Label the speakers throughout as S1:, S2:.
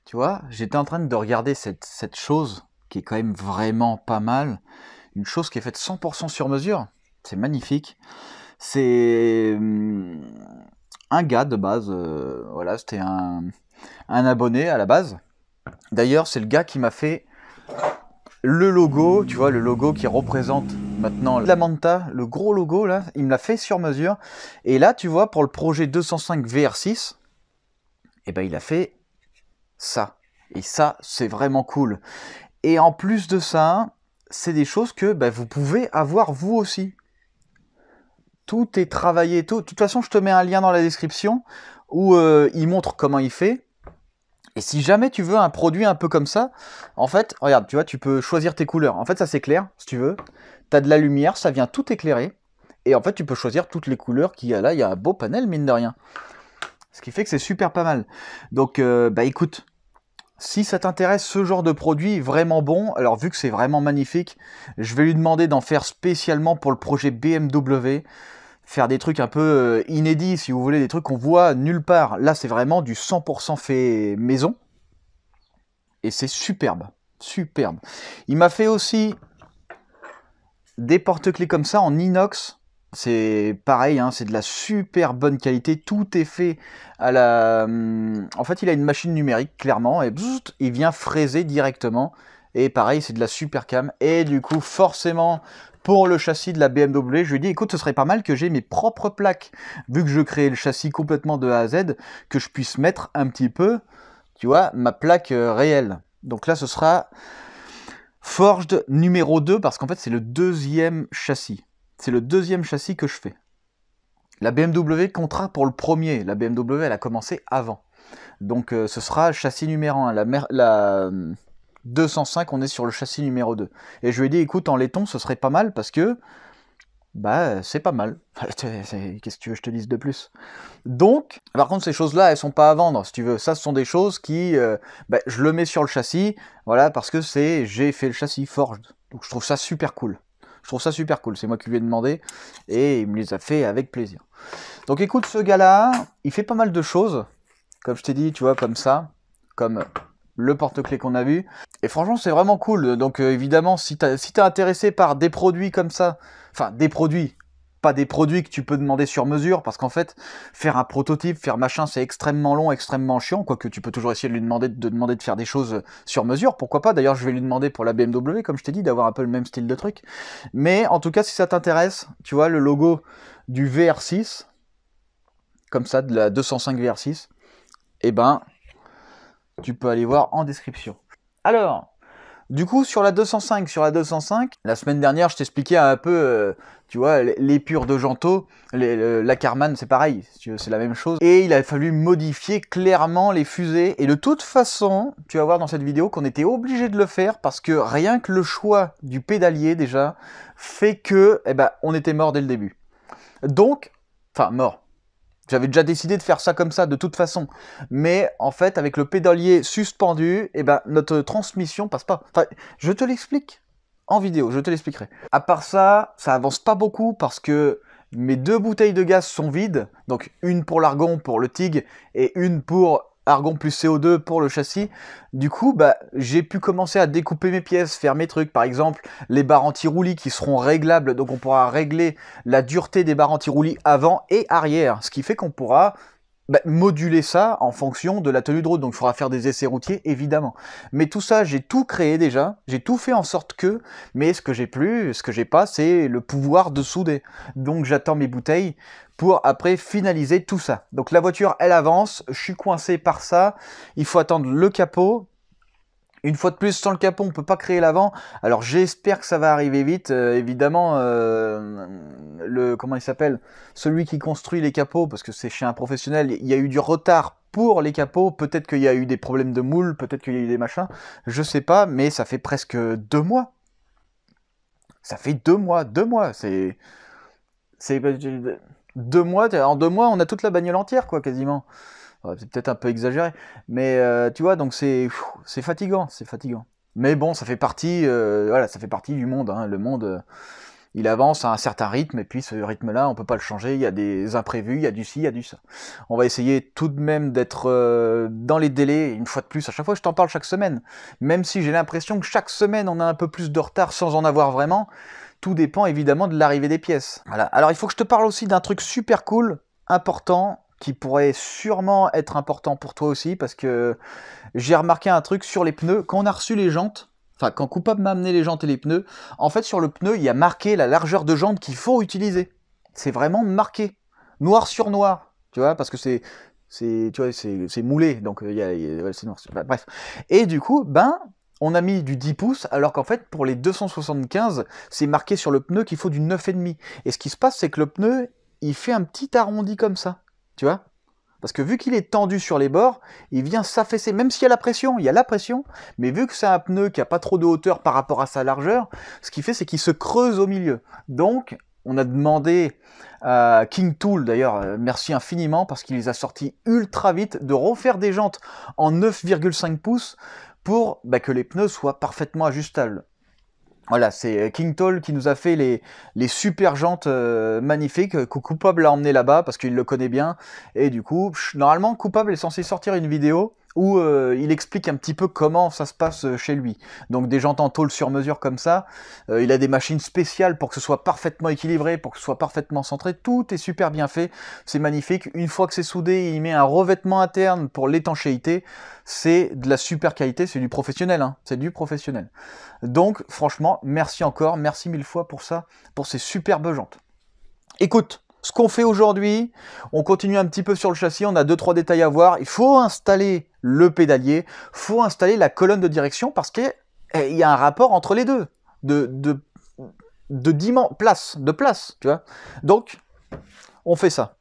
S1: Tu vois, j'étais en train de regarder cette chose qui est quand même vraiment pas mal. Une chose qui est faite 100% sur mesure. C'est magnifique. C'est un gars de base. Voilà, c'était un abonné à la base. D'ailleurs, c'est le gars qui m'a fait le logo. Tu vois, le logo qui représente maintenant la Manta, le gros logo là. Il me l'a fait sur mesure. Et là, tu vois, pour le projet 205 VR6, eh ben, il a fait ça. Et ça, c'est vraiment cool. Et en plus de ça, c'est des choses que vous pouvez avoir vous aussi. Tout est travaillé. Tout. De toute façon, je te mets un lien dans la description où il montre comment il fait. Et si jamais tu veux un produit un peu comme ça, en fait, regarde, tu vois, tu peux choisir tes couleurs. En fait, ça s'éclaire, si tu veux. Tu as de la lumière, ça vient tout éclairer. Et en fait, tu peux choisir toutes les couleurs qu'il y a là. Il y a un beau panel, mine de rien. Ce qui fait que c'est super pas mal. Donc, écoute, si ça t'intéresse ce genre de produit vraiment bon, alors vu que c'est vraiment magnifique, je vais lui demander d'en faire spécialement pour le projet BMW, faire des trucs un peu inédits, si vous voulez, des trucs qu'on voit nulle part. Là, c'est vraiment du 100% fait maison, et c'est superbe, superbe. Il m'a fait aussi des porte-clés comme ça en inox. C'est pareil, hein, c'est de la super bonne qualité. Tout est fait à la... En fait, il a une machine numérique, clairement, et bzzzt, il vient fraiser directement. Et pareil, c'est de la super cam. Et du coup, forcément, pour le châssis de la BMW, je lui ai dit, écoute, ce serait pas mal que j'ai mes propres plaques. Vu que je crée le châssis complètement de A à Z, que je puisse mettre un petit peu, tu vois, ma plaque réelle. Donc là, ce sera Forged numéro 2, parce qu'en fait, c'est le deuxième châssis. C'est le deuxième châssis que je fais. La BMW comptera pour le premier. La BMW, elle a commencé avant. Donc ce sera châssis numéro 1. La 205, on est sur le châssis numéro 2. Et je lui ai dit, écoute, en laiton, ce serait pas mal parce que c'est pas mal. Qu'est-ce que tu veux que je te dise de plus? Donc, par contre, ces choses-là, elles sont pas à vendre, si tu veux. Ça, ce sont des choses qui... je le mets sur le châssis, voilà, parce que j'ai fait le châssis forged. Donc je trouve ça super cool. Je trouve ça super cool. C'est moi qui lui ai demandé et il me les a fait avec plaisir. Donc écoute, ce gars-là, il fait pas mal de choses. Comme je t'ai dit, tu vois, comme ça. Comme le porte-clés qu'on a vu. Et franchement, c'est vraiment cool. Donc évidemment, si t'es intéressé par des produits comme ça, enfin des produits, pas des produits que tu peux demander sur mesure, parce qu'en fait, faire un prototype, faire machin, c'est extrêmement long, extrêmement chiant, quoique tu peux toujours essayer de lui demander de faire des choses sur mesure, pourquoi pas. D'ailleurs, je vais lui demander pour la BMW, comme je t'ai dit, d'avoir un peu le même style de truc. Mais en tout cas, si ça t'intéresse, tu vois, le logo du VR6, comme ça, de la 205 VR6, eh ben, tu peux aller voir en description. Alors, du coup, sur la 205, la semaine dernière, je t'expliquais un peu, tu vois, l'épure de Gento, la Karmann, c'est pareil, c'est la même chose. Et il a fallu modifier clairement les fusées. Et de toute façon, tu vas voir dans cette vidéo qu'on était obligé de le faire parce que rien que le choix du pédalier, déjà, fait que, on était mort dès le début. Donc, enfin, mort. J'avais déjà décidé de faire ça comme ça de toute façon. Mais en fait, avec le pédalier suspendu, notre transmission passe pas. Enfin, je te l'explique en vidéo, je te l'expliquerai. À part ça, ça avance pas beaucoup parce que mes deux bouteilles de gaz sont vides. Donc une pour l'argon, pour le TIG, et une pour argon plus CO2 pour le châssis. Du coup, j'ai pu commencer à découper mes pièces, faire mes trucs. Par exemple, les barres anti-roulis qui seront réglables. Donc on pourra régler la dureté des barres anti-roulis avant et arrière. Ce qui fait qu'on pourra moduler ça en fonction de la tenue de route. Donc il faudra faire des essais routiers, évidemment. Mais tout ça, j'ai tout créé déjà. J'ai tout fait en sorte que... Mais ce que j'ai pas, c'est le pouvoir de souder. Donc j'attends mes bouteilles pour après finaliser tout ça. Donc la voiture, elle avance. Je suis coincé par ça. Il faut attendre le capot. Une fois de plus, sans le capot, on ne peut pas créer l'avant. Alors j'espère que ça va arriver vite. Évidemment, comment il s'appelle? Celui qui construit les capots, parce que c'est chez un professionnel, il y a eu du retard pour les capots. Peut-être qu'il y a eu des problèmes de moule, peut-être qu'il y a eu des machins. Je sais pas, mais ça fait presque 2 mois. Ça fait 2 mois, 2 mois. C'est 2 mois. En 2 mois, on a toute la bagnole entière, quoi, quasiment. Ouais, c'est peut-être un peu exagéré, mais tu vois, donc c'est fatigant, c'est fatigant. Mais bon, ça fait partie, voilà, ça fait partie du monde, hein, le monde. Il avance à un certain rythme, et puis ce rythme-là, on peut pas le changer, il y a des imprévus, il y a du ci, il y a du ça. On va essayer tout de même d'être dans les délais, une fois de plus, à chaque fois je t'en parle chaque semaine, même si j'ai l'impression que chaque semaine on a un peu plus de retard sans en avoir vraiment, tout dépend évidemment de l'arrivée des pièces. Voilà. Alors il faut que je te parle aussi d'un truc super cool, important, qui pourrait sûrement être important pour toi aussi, parce que j'ai remarqué un truc sur les pneus, quand on a reçu les jantes, enfin quand Coupable m'a amené les jantes et les pneus, en fait sur le pneu il y a marqué la largeur de jante qu'il faut utiliser. C'est vraiment marqué, noir sur noir, tu vois, parce que tu vois, c'est moulé, donc ouais, c'est noir. Bref. Et du coup, on a mis du 10 pouces, alors qu'en fait, pour les 275, c'est marqué sur le pneu qu'il faut du 9,5. Et ce qui se passe, c'est que le pneu, il fait un petit arrondi comme ça, tu vois. Parce que vu qu'il est tendu sur les bords, il vient s'affaisser, même s'il y a la pression, mais vu que c'est un pneu qui n'a pas trop de hauteur par rapport à sa largeur, ce qu'il fait, c'est qu'il se creuse au milieu. Donc, on a demandé à King Tool, d'ailleurs, merci infiniment, parce qu'il les a sortis ultra vite, de refaire des jantes en 9,5 pouces pour que les pneus soient parfaitement ajustables. Voilà, c'est King Tool qui nous a fait les super jantes magnifiques que Coupable l'a emmené là-bas parce qu'il le connaît bien. Et du coup, normalement, Coupable est censé sortir une vidéo où il explique un petit peu comment ça se passe chez lui. Donc des jantes en tôle sur mesure comme ça, il a des machines spéciales pour que ce soit parfaitement équilibré, pour que ce soit parfaitement centré, tout est super bien fait, c'est magnifique. Une fois que c'est soudé, il met un revêtement interne pour l'étanchéité, c'est de la super qualité, c'est du professionnel, hein, c'est du professionnel. Donc franchement, merci encore, merci mille fois pour ça, pour ces superbes jantes. Écoute, ce qu'on fait aujourd'hui, on continue un petit peu sur le châssis, on a 2-3 détails à voir. Il faut installer le pédalier, il faut installer la colonne de direction parce qu'il y a un rapport entre les deux, de place, tu vois. Donc, on fait ça.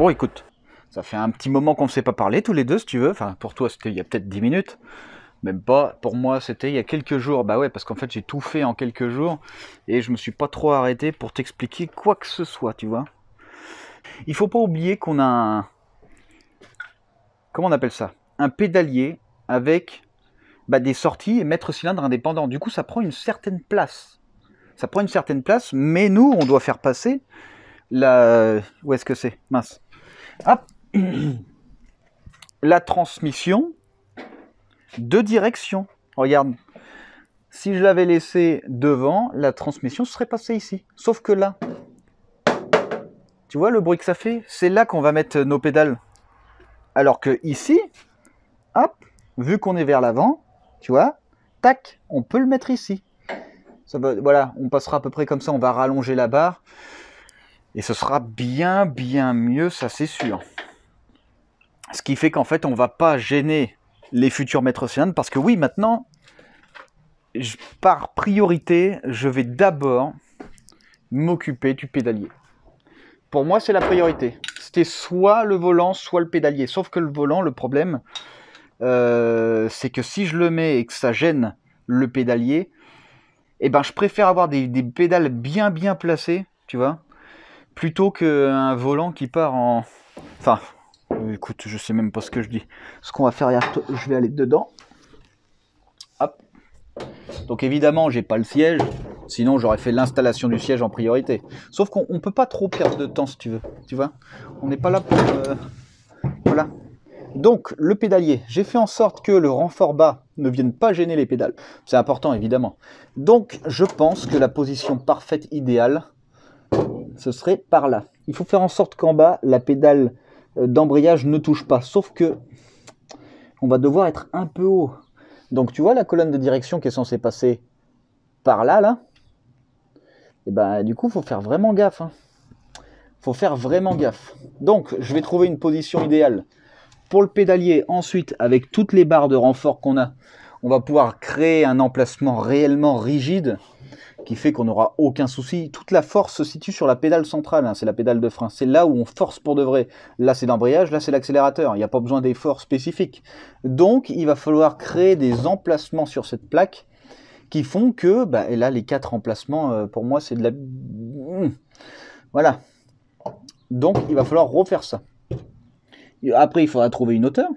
S1: Bon, écoute, ça fait un petit moment qu'on ne s'est pas parlé tous les deux, si tu veux. Enfin, pour toi, c'était il y a peut-être 10 minutes. Même pas. Pour moi, c'était il y a quelques jours. Bah ouais, parce qu'en fait, j'ai tout fait en quelques jours. Et je me suis pas trop arrêté pour t'expliquer quoi que ce soit, tu vois. Il faut pas oublier qu'on a un... Comment on appelle ça? Un pédalier avec des sorties et maître cylindre indépendant. Du coup, ça prend une certaine place. Ça prend une certaine place, mais nous, on doit faire passer la... Où est-ce que c'est? Mince. Hop. La transmission de direction. Regarde. Si je l'avais laissé devant, la transmission serait passée ici. Sauf que là, tu vois le bruit que ça fait? C'est là qu'on va mettre nos pédales. Alors que ici, hop, vu qu'on est vers l'avant, tu vois, tac, on peut le mettre ici. Ça va, voilà, on passera à peu près comme ça, on va rallonger la barre. Et ce sera bien mieux, ça c'est sûr. Ce qui fait qu'en fait, on ne va pas gêner les futurs maîtres cylindres. Parce que oui, maintenant, par priorité, je vais d'abord m'occuper du pédalier. Pour moi, c'est la priorité. C'était soit le volant, soit le pédalier. Sauf que le volant, le problème, c'est que si je le mets et que ça gêne le pédalier, eh ben, je préfère avoir des pédales bien placées, tu vois, plutôt qu'un volant qui part en... Enfin, écoute, je sais même pas ce que je dis. Ce qu'on va faire, je vais aller dedans. Hop. Donc évidemment, j'ai pas le siège. Sinon, j'aurais fait l'installation du siège en priorité. Sauf qu'on ne peut pas trop perdre de temps, si tu veux. Tu vois, on n'est pas là pour... Voilà. Donc, le pédalier. J'ai fait en sorte que le renfort bas ne vienne pas gêner les pédales. C'est important, évidemment. Donc, je pense que la position parfaite, idéale, ce serait par là. Il faut faire en sorte qu'en bas, la pédale d'embrayage ne touche pas. Sauf que on va devoir être un peu haut. Donc, tu vois la colonne de direction qui est censée passer par là, là. Et ben, du coup, il faut faire vraiment gaffe. Faut faire vraiment gaffe. Donc, je vais trouver une position idéale pour le pédalier. Ensuite, avec toutes les barres de renfort qu'on a, on va pouvoir créer un emplacement réellement rigide qui fait qu'on n'aura aucun souci. Toute la force se situe sur la pédale centrale, c'est la pédale de frein. C'est là où on force pour de vrai. Là, c'est l'embrayage, là, c'est l'accélérateur. Il n'y a pas besoin d'efforts spécifiques. Donc, il va falloir créer des emplacements sur cette plaque qui font que, et là, les 4 emplacements, pour moi, c'est de la... Voilà. Donc, il va falloir refaire ça. Après, il faudra trouver une hauteur.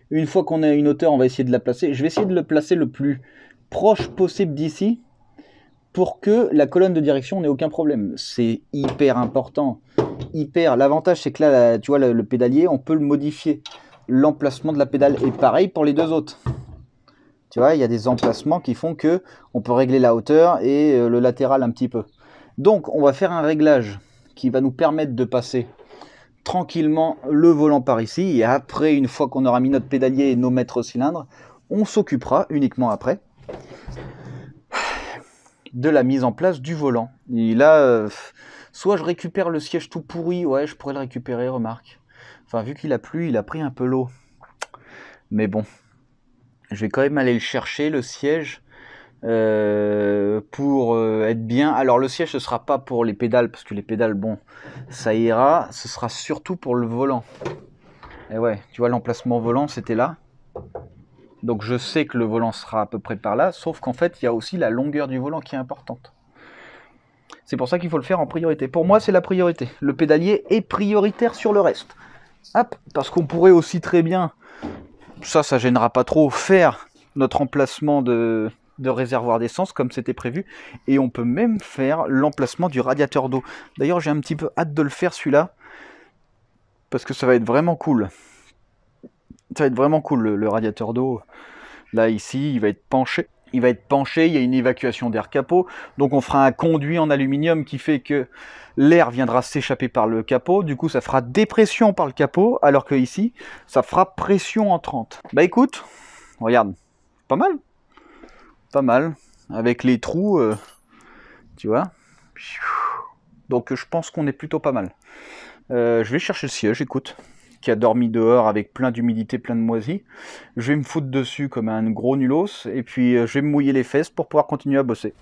S1: Une fois qu'on a une hauteur, on va essayer de la placer. Je vais essayer de le placer le plus proche possible d'ici pour que la colonne de direction n'ait aucun problème. C'est hyper important. Hyper. L'avantage, c'est que là, tu vois, le pédalier, on peut le modifier. L'emplacement de la pédale est pareil pour les deux autres. Tu vois, il y a des emplacements qui font que on peut régler la hauteur et le latéral un petit peu. Donc, on va faire un réglage qui va nous permettre de passer tranquillement le volant par ici. Et après, une fois qu'on aura mis notre pédalier et nos maîtres cylindres, on s'occupera uniquement après de la mise en place du volant. Et là, soit je récupère le siège tout pourri, ouais, je pourrais le récupérer, remarque. Enfin, vu qu'il a plu, il a pris un peu l'eau. Mais bon, je vais quand même aller le chercher, le siège, pour être bien. Alors le siège, ce sera pas pour les pédales, parce que les pédales, bon, ça ira. Ce sera surtout pour le volant. Et ouais, tu vois, l'emplacement volant, c'était là. Donc je sais que le volant sera à peu près par là, sauf qu'en fait, il y a aussi la longueur du volant qui est importante. C'est pour ça qu'il faut le faire en priorité. Pour moi, c'est la priorité. Le pédalier est prioritaire sur le reste. Hop, parce qu'on pourrait aussi très bien, ça gênera pas trop, faire notre emplacement de réservoir d'essence comme c'était prévu. Et on peut même faire l'emplacement du radiateur d'eau. D'ailleurs, j'ai un petit peu hâte de le faire celui-là, parce que ça va être vraiment cool. Ça va être vraiment cool, le radiateur d'eau. Là, ici, il va être penché. Il va être penché, il y a une évacuation d'air capot. Donc on fera un conduit en aluminium qui fait que l'air viendra s'échapper par le capot. Du coup, ça fera dépression par le capot, alors que ici, ça fera pression entrante. Bah écoute, regarde, pas mal. Pas mal. Avec les trous, tu vois. Donc je pense qu'on est plutôt pas mal. Je vais chercher le siège, écoute, qui a dormi dehors avec plein d'humidité, plein de moisis. Je vais me foutre dessus comme un gros nulos, et puis je vais me mouiller les fesses pour pouvoir continuer à bosser.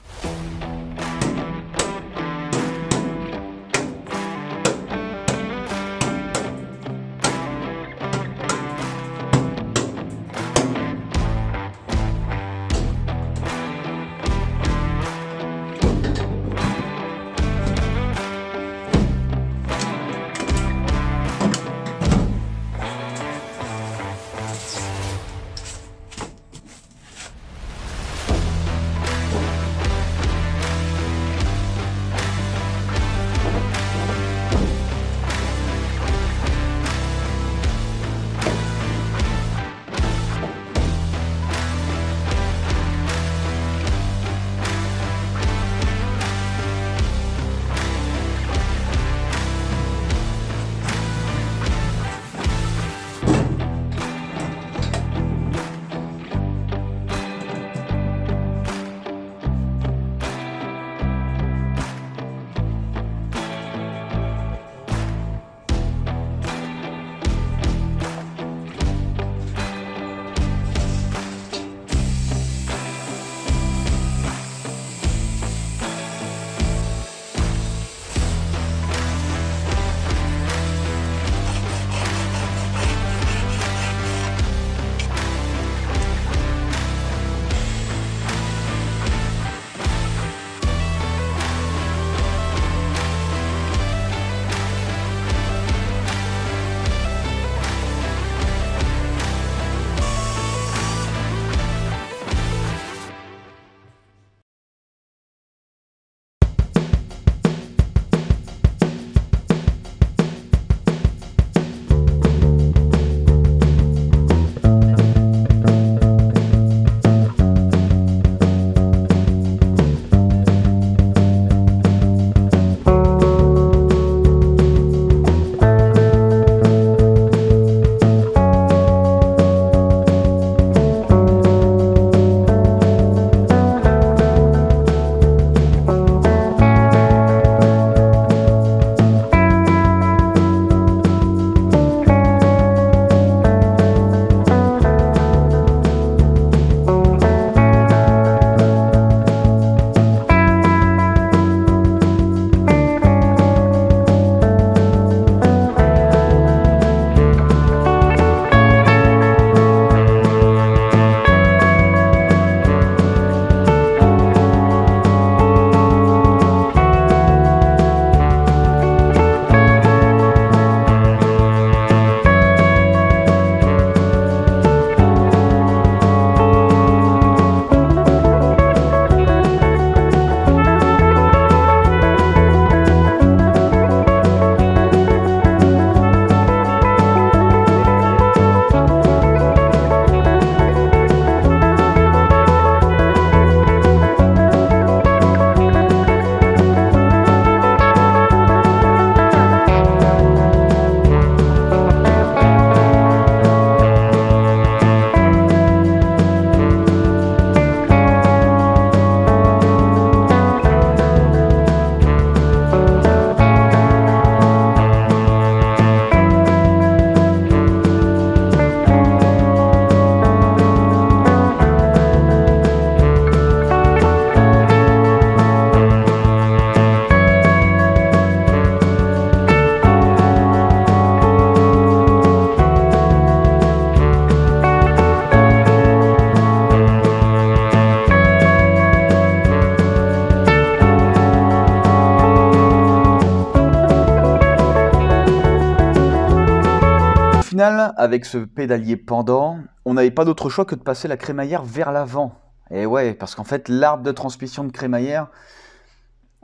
S1: final, avec ce pédalier pendant, on n'avait pas d'autre choix que de passer la crémaillère vers l'avant. Et ouais, parce qu'en fait, l'arbre de transmission de crémaillère,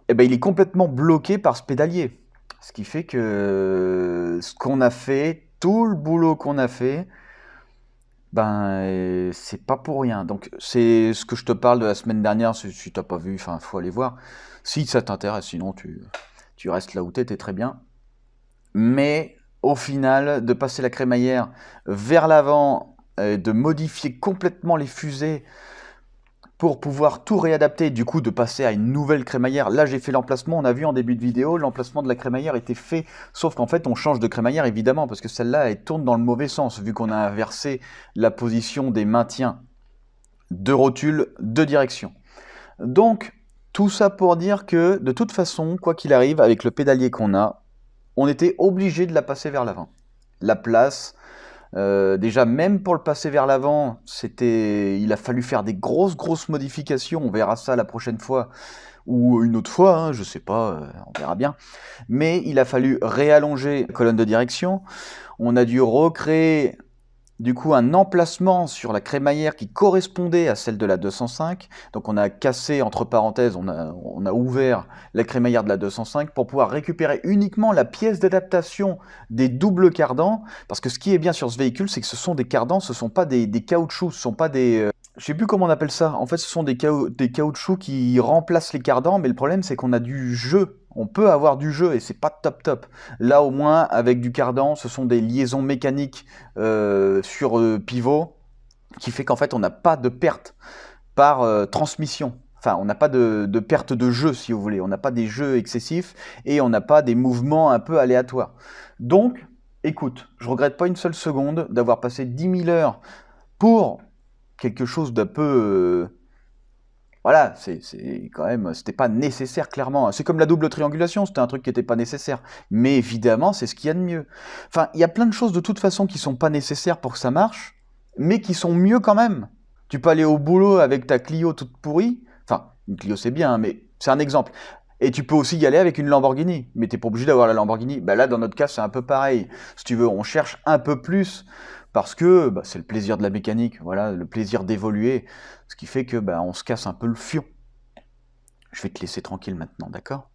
S1: eh ben, il est complètement bloqué par ce pédalier. Ce qui fait que ce qu'on a fait, tout le boulot qu'on a fait, ben, c'est pas pour rien. Donc, c'est ce que je te parle de la semaine dernière, si tu n'as pas vu, enfin, faut aller voir. Si ça t'intéresse, sinon tu restes là où t'es très bien. Mais au final, de passer la crémaillère vers l'avant, de modifier complètement les fusées pour pouvoir tout réadapter, du coup de passer à une nouvelle crémaillère. Là j'ai fait l'emplacement, on a vu en début de vidéo, l'emplacement de la crémaillère était fait, sauf qu'en fait on change de crémaillère évidemment, parce que celle-là elle tourne dans le mauvais sens, vu qu'on a inversé la position des maintiens de rotule de direction. Donc tout ça pour dire que de toute façon, quoi qu'il arrive, avec le pédalier qu'on a, on était obligé de la passer vers l'avant. La place, déjà même pour le passer vers l'avant, il a fallu faire des grosses modifications, on verra ça la prochaine fois, ou une autre fois, hein, je sais pas, on verra bien. Mais il a fallu réallonger la colonne de direction, on a dû recréer du coup un emplacement sur la crémaillère qui correspondait à celle de la 205. Donc on a cassé, entre parenthèses, on a ouvert la crémaillère de la 205 pour pouvoir récupérer uniquement la pièce d'adaptation des doubles cardans. Parce que ce qui est bien sur ce véhicule, c'est que ce sont des cardans, ce ne sont pas des caoutchoucs, ce ne sont pas des... je sais plus comment on appelle ça. En fait, ce sont des caoutchoucs qui remplacent les cardans, mais le problème, c'est qu'on a du jeu. On peut avoir du jeu et c'est pas top. Là, au moins, avec du cardan, ce sont des liaisons mécaniques sur pivot qui fait qu'en fait, on n'a pas de perte par transmission. Enfin, on n'a pas de perte de jeu, si vous voulez. On n'a pas des jeux excessifs et on n'a pas des mouvements un peu aléatoires. Donc, écoute, je regrette pas une seule seconde d'avoir passé 10 000 heures pour quelque chose d'un peu... voilà, c'est quand même, c'était pas nécessaire clairement. C'est comme la double triangulation, c'était un truc qui n'était pas nécessaire. Mais évidemment, c'est ce qu'il y a de mieux. Enfin, il y a plein de choses de toute façon qui sont pas nécessaires pour que ça marche, mais qui sont mieux quand même. Tu peux aller au boulot avec ta Clio toute pourrie. Enfin, une Clio c'est bien, hein, mais c'est un exemple. Et tu peux aussi y aller avec une Lamborghini, mais t'es pas obligé d'avoir la Lamborghini. Bah là, dans notre cas, c'est un peu pareil. Si tu veux, on cherche un peu plus parce que bah, c'est le plaisir de la mécanique, voilà, le plaisir d'évoluer, ce qui fait que bah, on se casse un peu le fion. Je vais te laisser tranquille maintenant, d'accord ?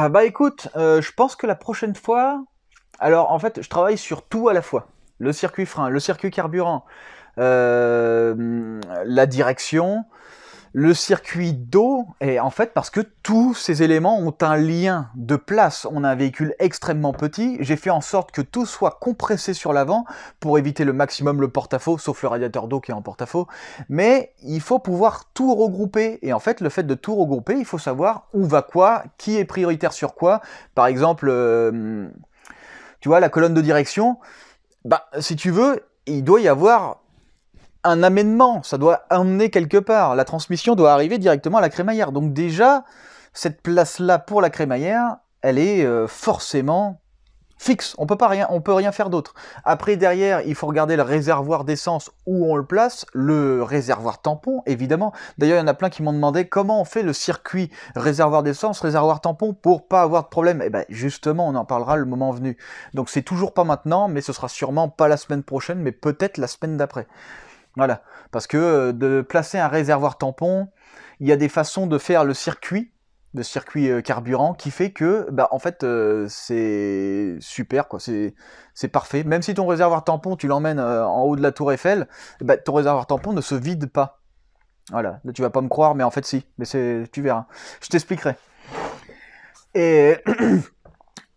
S1: Bah écoute, je pense que la prochaine fois... Alors en fait, je travaille sur tout à la fois. Le circuit frein, le circuit carburant, la direction, le circuit d'eau, et en fait parce que tous ces éléments ont un lien de place. On a un véhicule extrêmement petit, j'ai fait en sorte que tout soit compressé sur l'avant pour éviter le maximum le porte-à-faux, sauf le radiateur d'eau qui est en porte-à-faux, mais il faut pouvoir tout regrouper, et en fait le fait de tout regrouper, il faut savoir où va quoi, qui est prioritaire sur quoi. Par exemple, tu vois, la colonne de direction, bah si tu veux, il doit y avoir un amènement, ça doit emmener quelque part. La transmission doit arriver directement à la crémaillère. Donc déjà, cette place-là pour la crémaillère, elle est forcément fixe. On peut rien faire d'autre. Après, derrière, il faut regarder le réservoir d'essence, où on le place, le réservoir tampon, évidemment. D'ailleurs, il y en a plein qui m'ont demandé comment on fait le circuit réservoir d'essence, réservoir tampon, pour pas avoir de problème. Et ben justement, on en parlera le moment venu. Donc c'est toujours pas maintenant, mais ce sera sûrement pas la semaine prochaine, mais peut-être la semaine d'après. Voilà, parce que de placer un réservoir tampon, il y a des façons de faire le circuit carburant, qui fait que, bah, en fait, c'est super, quoi, c'est parfait. Même si ton réservoir tampon, tu l'emmènes en haut de la tour Eiffel, bah, ton réservoir tampon ne se vide pas. Voilà, là tu vas pas me croire, mais en fait si, mais tu verras. Je t'expliquerai. Et,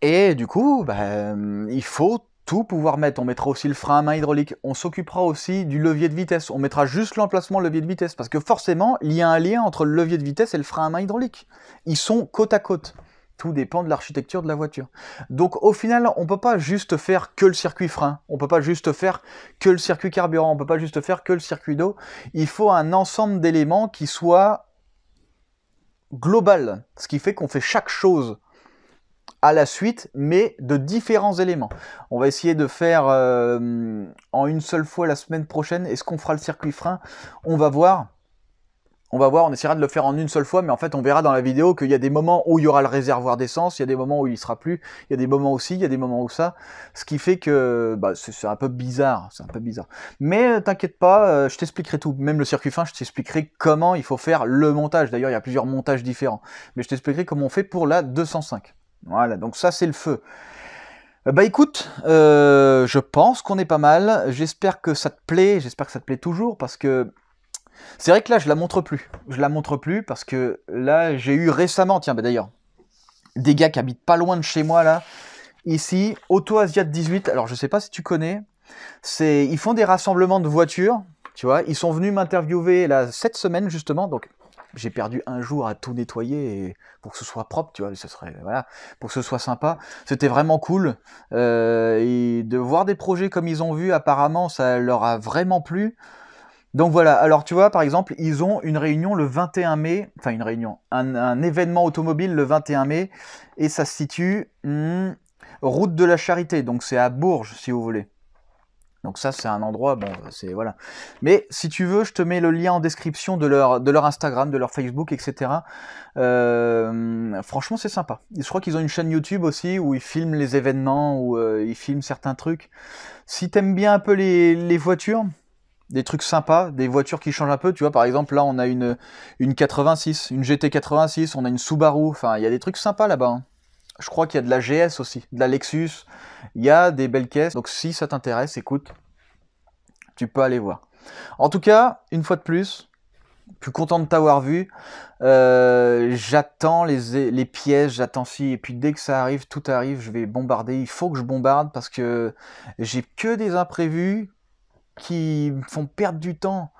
S1: et du coup, bah, il faut tout pouvoir mettre. On mettra aussi le frein à main hydraulique. On s'occupera aussi du levier de vitesse. On mettra juste l'emplacement levier de vitesse. Parce que forcément, il y a un lien entre le levier de vitesse et le frein à main hydraulique. Ils sont côte à côte. Tout dépend de l'architecture de la voiture. Donc au final, on ne peut pas juste faire que le circuit frein. On ne peut pas juste faire que le circuit carburant. On ne peut pas juste faire que le circuit d'eau. Il faut un ensemble d'éléments qui soit global. Ce qui fait qu'on fait chaque chose à la suite, mais de différents éléments. On va essayer de faire en une seule fois la semaine prochaine. Est-ce qu'on fera le circuit frein? On va voir. On essaiera de le faire en une seule fois, mais en fait on verra dans la vidéo qu'il y a des moments où il y aura le réservoir d'essence, il y a des moments où il ne sera plus, il y a des moments aussi, il y a des moments où ça, ce qui fait que bah, c'est un peu bizarre, Mais t'inquiète pas, je t'expliquerai tout, même le circuit frein, je t'expliquerai comment il faut faire le montage. D'ailleurs il y a plusieurs montages différents, mais je t'expliquerai comment on fait pour la 205. Voilà, donc ça c'est le feu. Bah écoute, je pense qu'on est pas mal, j'espère que ça te plaît toujours, parce que c'est vrai que là je la montre plus, parce que là j'ai eu récemment, tiens bah d'ailleurs, des gars qui habitent pas loin de chez moi là, ici, Auto Asiat 18, alors je sais pas si tu connais, ils font des rassemblements de voitures, tu vois, ils sont venus m'interviewer là cette semaine justement, donc j'ai perdu un jour à tout nettoyer et pour que ce soit propre, tu vois, voilà, pour que ce soit sympa. C'était vraiment cool. Et de voir des projets comme ils ont vu, apparemment, ça leur a vraiment plu. Donc voilà, alors tu vois, par exemple, ils ont une réunion le 21 mai, enfin une réunion, un événement automobile le 21 mai, et ça se situe route de la Charité, donc c'est à Bourges, si vous voulez. Donc ça, c'est un endroit, bon, c'est voilà. Mais si tu veux, je te mets le lien en description de leur Instagram, de leur Facebook, etc. Franchement, c'est sympa. Je crois qu'ils ont une chaîne YouTube aussi où ils filment les événements, où ils filment certains trucs. Si t'aimes bien un peu les voitures, des trucs sympas, des voitures qui changent un peu, tu vois, par exemple, là, on a une 86, une GT86, on a une Subaru, enfin, il y a des trucs sympas là-bas, hein. Je crois qu'il y a de la GS aussi, de la Lexus, il y a des belles caisses, donc si ça t'intéresse, écoute, tu peux aller voir. En tout cas, une fois de plus content de t'avoir vu, j'attends les pièces, j'attends et puis dès que ça arrive, tout arrive, je vais bombarder, il faut que je bombarde parce que j'ai que des imprévus qui me font perdre du temps.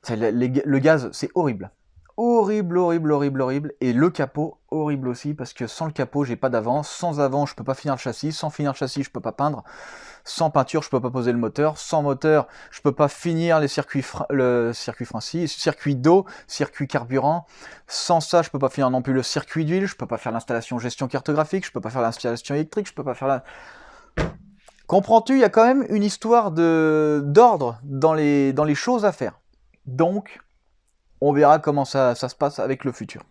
S1: Le gaz, c'est horrible. Horrible, horrible, horrible, horrible. Et le capot, horrible aussi, parce que sans le capot, j'ai pas d'avance. Sans avant, je peux pas finir le châssis. Sans finir le châssis, je peux pas peindre. Sans peinture, je peux pas poser le moteur. Sans moteur, je peux pas finir le circuit d'eau, circuit carburant. Sans ça, je peux pas finir non plus le circuit d'huile. Je peux pas faire l'installation gestion cartographique. Je peux pas faire l'installation électrique. Je peux pas faire la... Comprends-tu, il y a quand même une histoire d'ordre dans les choses à faire. Donc, on verra comment ça se passe avec le futur.